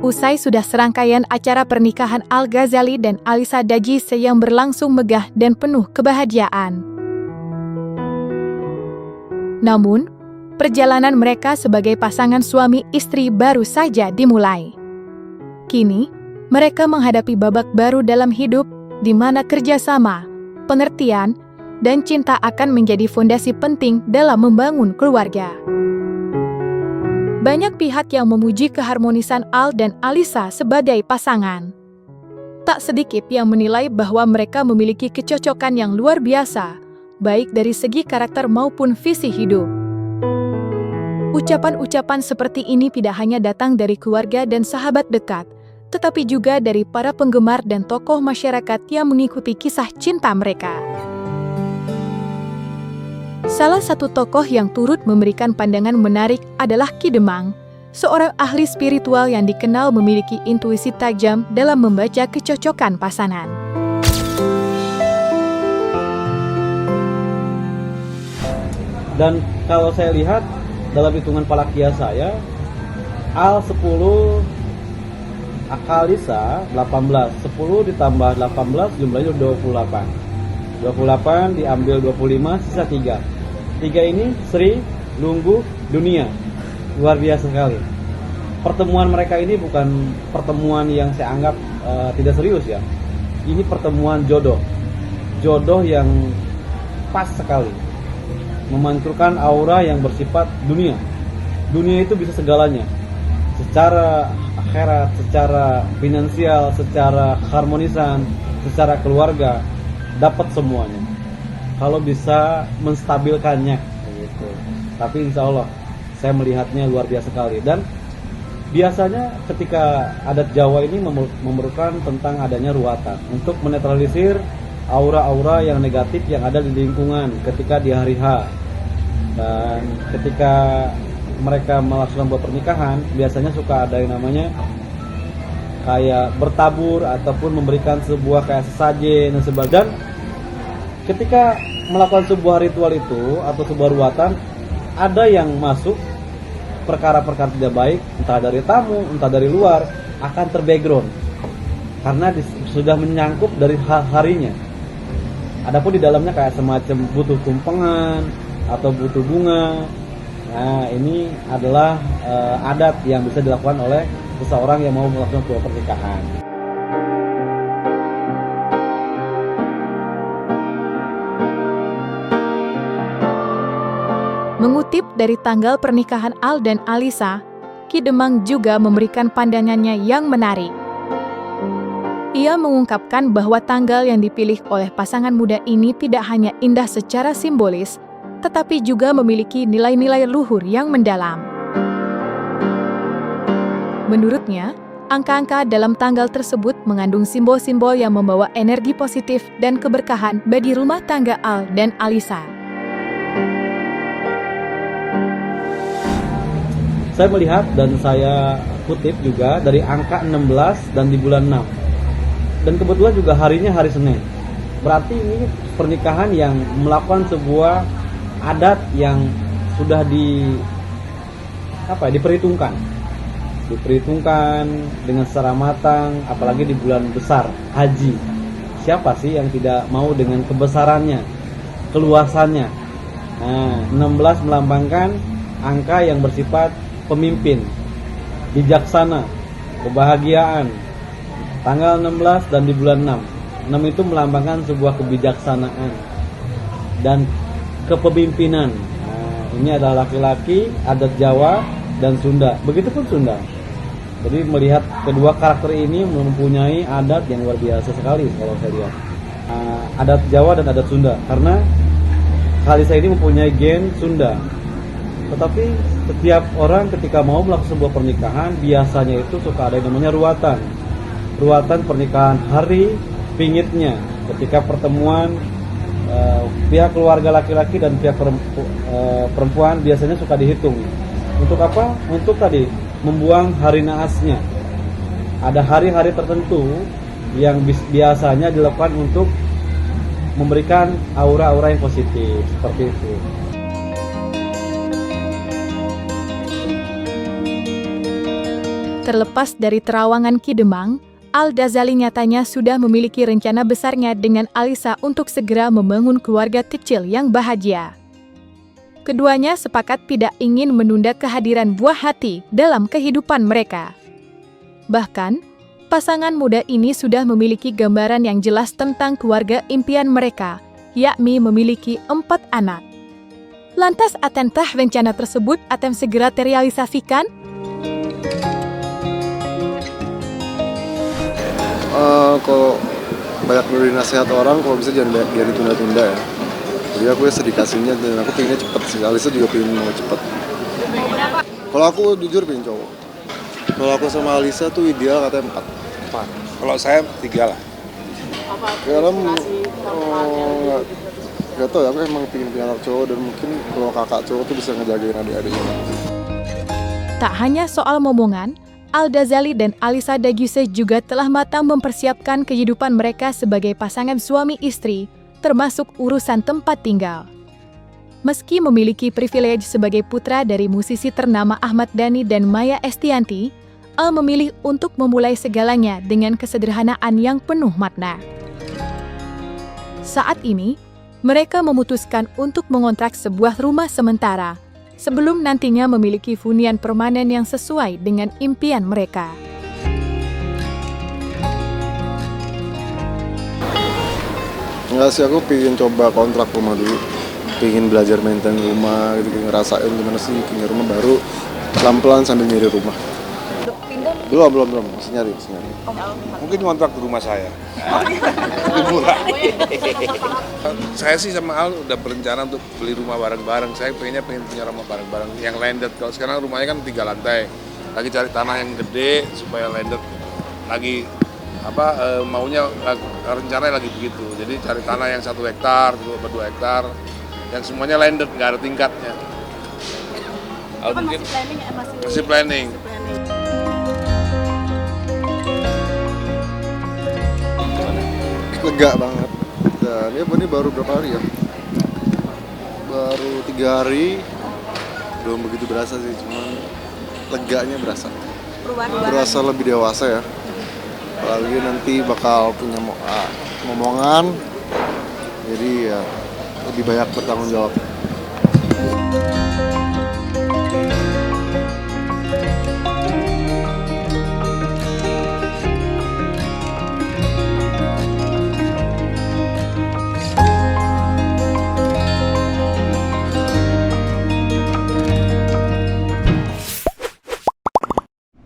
Usai sudah serangkaian acara pernikahan Al-Ghazali dan Alisa Dajjise yang berlangsung megah dan penuh kebahagiaan. Namun, perjalanan mereka sebagai pasangan suami istri baru saja dimulai. Kini, mereka menghadapi babak baru dalam hidup, di mana kerjasama, pengertian, dan cinta akan menjadi fondasi penting dalam membangun keluarga. Banyak pihak yang memuji keharmonisan Al dan Alisa sebagai pasangan. Tak sedikit yang menilai bahwa mereka memiliki kecocokan yang luar biasa, baik dari segi karakter maupun visi hidup. Ucapan-ucapan seperti ini tidak hanya datang dari keluarga dan sahabat dekat, tetapi juga dari para penggemar dan tokoh masyarakat yang mengikuti kisah cinta mereka. Salah satu tokoh yang turut memberikan pandangan menarik adalah Ki Demang, seorang ahli spiritual yang dikenal memiliki intuisi tajam dalam membaca kecocokan pasangan. Dan kalau saya lihat dalam hitungan palakia saya, Al 10, Alisa 18, 10 ditambah 18 jumlahnya 28. 28 diambil 25, sisa 3. 3 ini Sri, Lunggu, Dunia. Luar biasa sekali. Pertemuan mereka ini bukan pertemuan yang saya anggap tidak serius ya. Ini pertemuan jodoh. Jodoh yang pas sekali. Memantulkan aura yang bersifat dunia. Dunia itu bisa segalanya. Secara akhirat, secara finansial, secara harmonisan, secara keluarga, dapat semuanya. Kalau bisa menstabilkannya gitu. Tapi insya Allah saya melihatnya luar biasa sekali. Dan biasanya ketika adat Jawa ini memerlukan tentang adanya ruatan untuk menetralisir aura-aura yang negatif yang ada di lingkungan ketika di hari H. Dan ketika mereka melakukan sebuah pernikahan, biasanya suka ada yang namanya kayak bertabur ataupun memberikan sebuah kayak sesajen dan sebagainya. Ketika melakukan sebuah ritual itu atau sebuah ruatan, ada yang masuk perkara-perkara tidak baik, entah dari tamu, entah dari luar, akan terbackground karena sudah menyangkut dari harinya. Adapun di dalamnya kayak semacam butuh tumpengan atau butuh bunga. Nah, ini adalah adat yang bisa dilakukan oleh seseorang yang mau melakukan sebuah pernikahan. Mengutip dari tanggal pernikahan Al dan Alisa, Ki Demang juga memberikan pandangannya yang menarik. Ia mengungkapkan bahwa tanggal yang dipilih oleh pasangan muda ini tidak hanya indah secara simbolis, tetapi juga memiliki nilai-nilai luhur yang mendalam. Menurutnya, angka-angka dalam tanggal tersebut mengandung simbol-simbol yang membawa energi positif dan keberkahan bagi rumah tangga Al dan Alisa. Saya melihat dan saya kutip juga dari angka 16 dan di bulan 6. Dan kebetulan juga harinya hari Senin. Berarti ini pernikahan yang melakukan sebuah adat yang sudah diperhitungkan dengan secara matang, apalagi di bulan besar haji. Siapa sih yang tidak mau dengan kebesarannya, keluasannya? Nah, 16 melambangkan angka yang bersifat pemimpin, bijaksana, kebahagiaan. Tanggal 16 dan di bulan 6. 6 itu melambangkan sebuah kebijaksanaan dan kepemimpinan. Nah, ini adalah laki-laki, adat Jawa dan Sunda. Begitupun Sunda. Jadi melihat kedua karakter ini mempunyai adat yang luar biasa sekali kalau saya lihat. Adat Jawa dan adat Sunda. Karena Alisa ini mempunyai gen Sunda. Tetapi setiap orang ketika mau melakukan sebuah pernikahan, biasanya itu suka ada yang namanya ruatan. Ruatan pernikahan hari pingitnya. Ketika pertemuan pihak keluarga laki-laki dan pihak perempuan biasanya suka dihitung. Untuk apa? Untuk tadi membuang hari naasnya. Ada hari-hari tertentu yang biasanya dilakukan untuk memberikan aura-aura yang positif seperti itu. Terlepas dari terawangan Ki Demang, Al-Ghazali nyatanya sudah memiliki rencana besarnya dengan Alisa untuk segera membangun keluarga kecil yang bahagia. Keduanya sepakat tidak ingin menunda kehadiran buah hati dalam kehidupan mereka. Bahkan, pasangan muda ini sudah memiliki gambaran yang jelas tentang keluarga impian mereka, yakni memiliki 4 anak. Lantas akankah rencana tersebut akan segera terrealisasikan? Kalau banyak dari nasihat orang, kalau bisa jangan biar ditunda-tunda ya. Jadi aku ya sedikasinya dan aku pengennya cepet sih. Alisa juga pengen mau cepet. Kalau aku jujur pengen cowok. Kalau aku sama Alisa tuh ideal katanya 4. Kalau saya 3 lah. Karena nggak tahu ya, aku emang pengen punya anak cowok dan mungkin kalau kakak cowok tuh bisa ngejagain adik-adiknya. Tak hanya soal momongan, Al-Ghazali dan Alisa Daguse juga telah matang mempersiapkan kehidupan mereka sebagai pasangan suami istri, termasuk urusan tempat tinggal. Meski memiliki privilege sebagai putra dari musisi ternama Ahmad Dhani dan Maya Estianty, Al memilih untuk memulai segalanya dengan kesederhanaan yang penuh makna. Saat ini, mereka memutuskan untuk mengontrak sebuah rumah sementara, sebelum nantinya memiliki hunian permanen yang sesuai dengan impian mereka. Enggak sih, aku pengen coba kontrak rumah dulu. Pengen belajar maintain rumah, gitu, ngerasain gimana sih punya rumah baru. Pelan-pelan sambil nyari rumah. Belum, masih nyari. Mungkin ngontrak di rumah saya. Lebih murah. Saya sih sama Al udah berencana untuk beli rumah bareng-bareng. Saya pengen punya rumah bareng-bareng yang landed. Kalau sekarang rumahnya kan 3 lantai. Lagi cari tanah yang gede supaya landed. Lagi maunya rencananya lagi begitu. Jadi cari tanah yang 1 hektar, 2 hektar, yang semuanya landed, nggak ada tingkatnya. Mungkin masih planning. Lega banget. Dan ini baru berapa hari ya? Baru 3 hari. Belum begitu berasa sih, cuman leganya berasa. Berasa lebih dewasa ya. Apalagi nanti bakal punya momongan. Jadi ya lebih banyak bertanggung jawab.